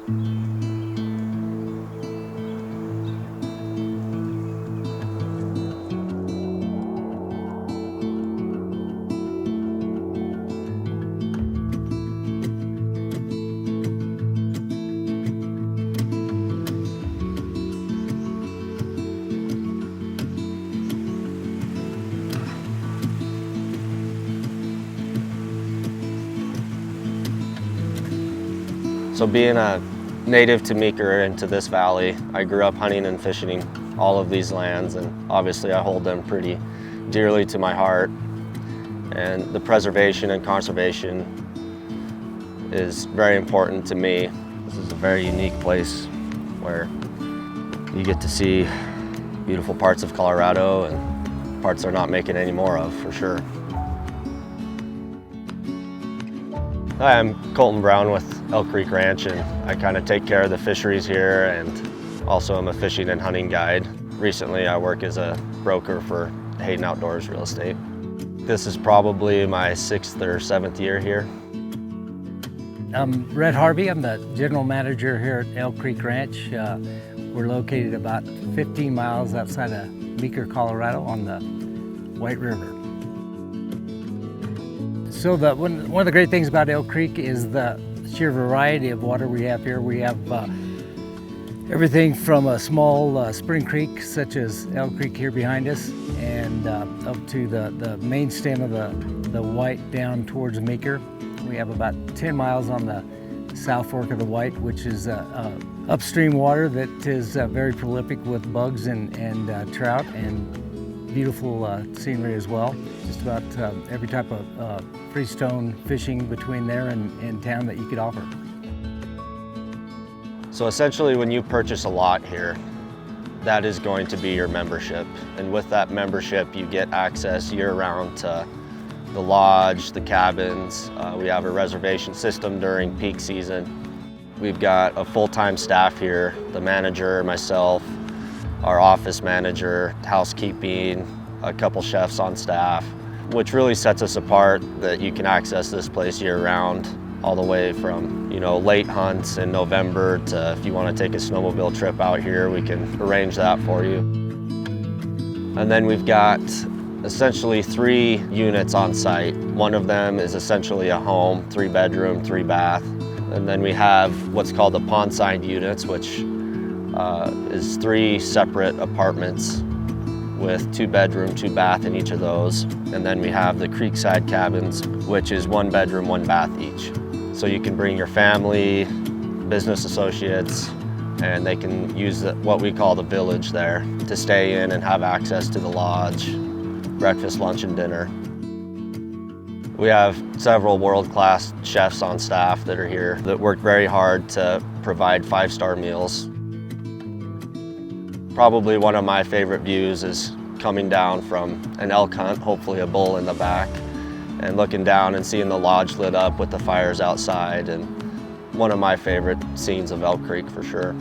So being a native to Meeker and to this valley, I grew up hunting and fishing all of these lands, and obviously I hold them pretty dearly to my heart. And the preservation and conservation is very important to me. This is a very unique place where you get to see beautiful parts of Colorado and parts they're not making any more of, for sure. Hi, I'm Colton Brown with Elk Creek Ranch, and I kind of take care of the fisheries here, and also I'm a fishing and hunting guide. Recently I work as a broker for Hayden Outdoors Real Estate. This is probably my 6th or 7th year here. I'm Red Harvey. I'm the general manager here at Elk Creek Ranch. We're located about 15 miles outside of Meeker, Colorado on the White River. So one of the great things about Elk Creek is the sheer variety of water we have here. We have everything from a small spring creek such as Elk Creek here behind us, and up to the main stem of the White down towards Meeker. We have about 10 miles on the South Fork of the White, which is upstream water that is very prolific with bugs and trout, and beautiful scenery as well. Just about every type of freestone fishing between there and town that you could offer. So essentially when you purchase a lot here, that is going to be your membership. And with that membership, you get access year-round to the lodge, the cabins. We have a reservation system during peak season. We've got a full-time staff here, the manager, myself, our office manager, housekeeping, a couple chefs on staff, which really sets us apart that you can access this place year-round, all the way from, late hunts in November to if you want to take a snowmobile trip out here, we can arrange that for you. And then we've got essentially 3 units on site. One of them is essentially a home, 3-bedroom, 3-bath. And then we have what's called the pond-side units, which is 3 separate apartments with 2-bedroom, 2-bath in each of those. And then we have the creekside cabins, which is 1-bedroom, 1-bath each. So you can bring your family, business associates, and they can use what we call the village there to stay in and have access to the lodge, breakfast, lunch, and dinner. We have several world-class chefs on staff that are here that work very hard to provide 5-star meals. Probably one of my favorite views is coming down from an elk hunt, hopefully a bull in the back, and looking down and seeing the lodge lit up with the fires outside, and one of my favorite scenes of Elk Creek for sure.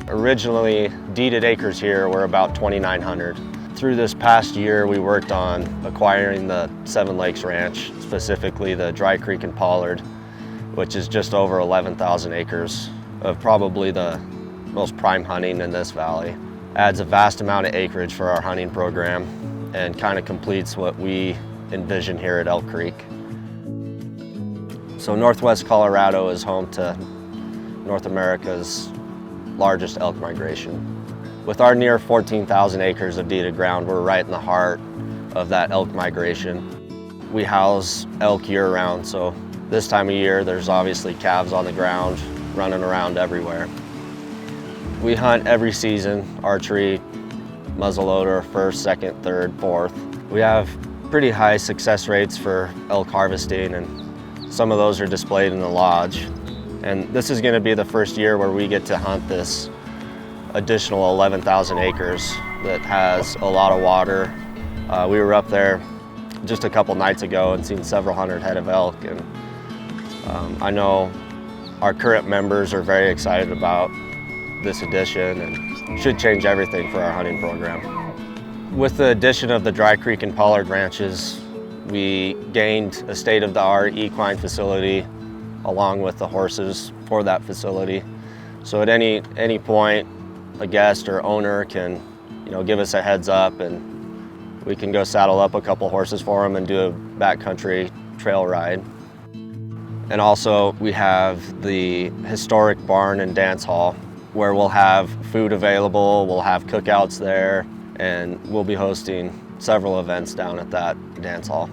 Originally, deeded acres here were about 2,900. Through this past year, we worked on acquiring the Seven Lakes Ranch, specifically the Dry Creek and Pollard, which is just over 11,000 acres of probably the most prime hunting in this valley. Adds a vast amount of acreage for our hunting program and kind of completes what we envision here at Elk Creek. So Northwest Colorado is home to North America's largest elk migration. With our near 14,000 acres of deeded ground, we're right in the heart of that elk migration. We house elk year-round, so this time of year there's obviously calves on the ground running around everywhere. We hunt every season, archery, muzzleloader, 1st, 2nd, 3rd, 4th. We have pretty high success rates for elk harvesting, and some of those are displayed in the lodge. And this is going to be the first year where we get to hunt this additional 11,000 acres that has a lot of water. We were up there just a couple nights ago and seen several hundred head of elk, and I know our current members are very excited about this addition and should change everything for our hunting program. With the addition of the Dry Creek and Pollard ranches, we gained a state-of-the-art equine facility, along with the horses for that facility. So at any point, a guest or owner can, give us a heads up, and we can go saddle up a couple horses for them and do a backcountry trail ride. And also we have the historic barn and dance hall where we'll have food available, we'll have cookouts there, and we'll be hosting several events down at that dance hall.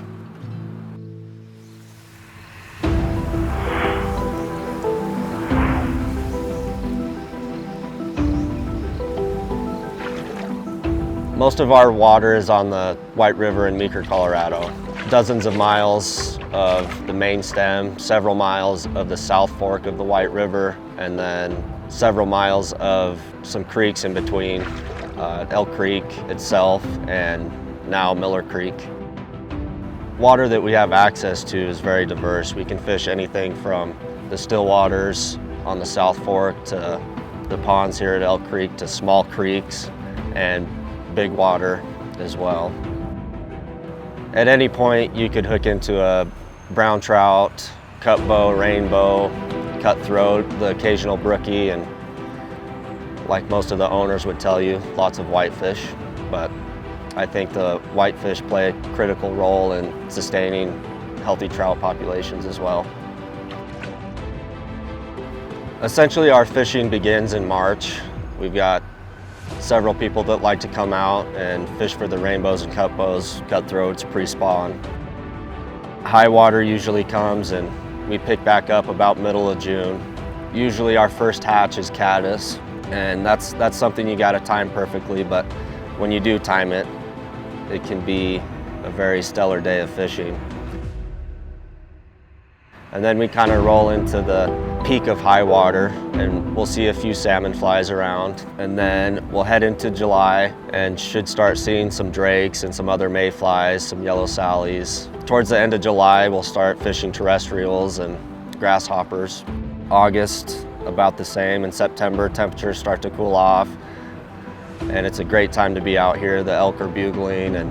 Most of our water is on the White River in Meeker, Colorado. Dozens of miles of the main stem, several miles of the South Fork of the White River, and then several miles of some creeks in between, Elk Creek itself and now Miller Creek. Water that we have access to is very diverse. We can fish anything from the still waters on the South Fork to the ponds here at Elk Creek to small creeks and big water as well. At any point you could hook into a brown trout, cutbow, rainbow, cutthroat, the occasional brookie, and like most of the owners would tell you, lots of whitefish. But I think the whitefish play a critical role in sustaining healthy trout populations as well. Essentially our fishing begins in March. We've got several people that like to come out and fish for the rainbows and cutbows, cutthroats, pre-spawn. High water usually comes and we pick back up about middle of June. Usually our first hatch is caddis, and that's something you gotta time perfectly, but when you do time it, it can be a very stellar day of fishing. And then we kind of roll into the peak of high water and we'll see a few salmon flies around, and then we'll head into July and should start seeing some drakes and some other mayflies, some yellow sallies. Towards the end of July we'll start fishing terrestrials and grasshoppers. August about the same. In September temperatures start to cool off and it's a great time to be out here. The elk are bugling and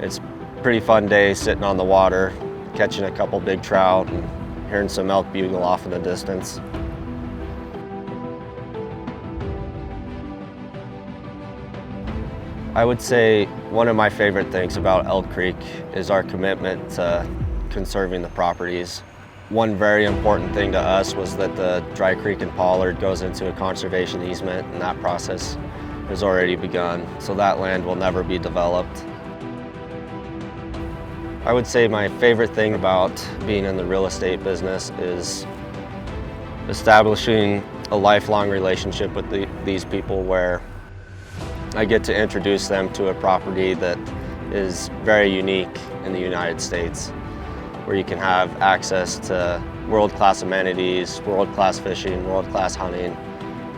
it's a pretty fun day sitting on the water, catching a couple big trout and hearing some elk bugle off in the distance. I would say one of my favorite things about Elk Creek is our commitment to conserving the properties. One very important thing to us was that the Dry Creek and Pollard goes into a conservation easement, and that process has already begun, so that land will never be developed. I would say my favorite thing about being in the real estate business is establishing a lifelong relationship with these people where I get to introduce them to a property that is very unique in the United States, where you can have access to world-class amenities, world-class fishing, world-class hunting.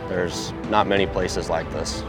There's not many places like this.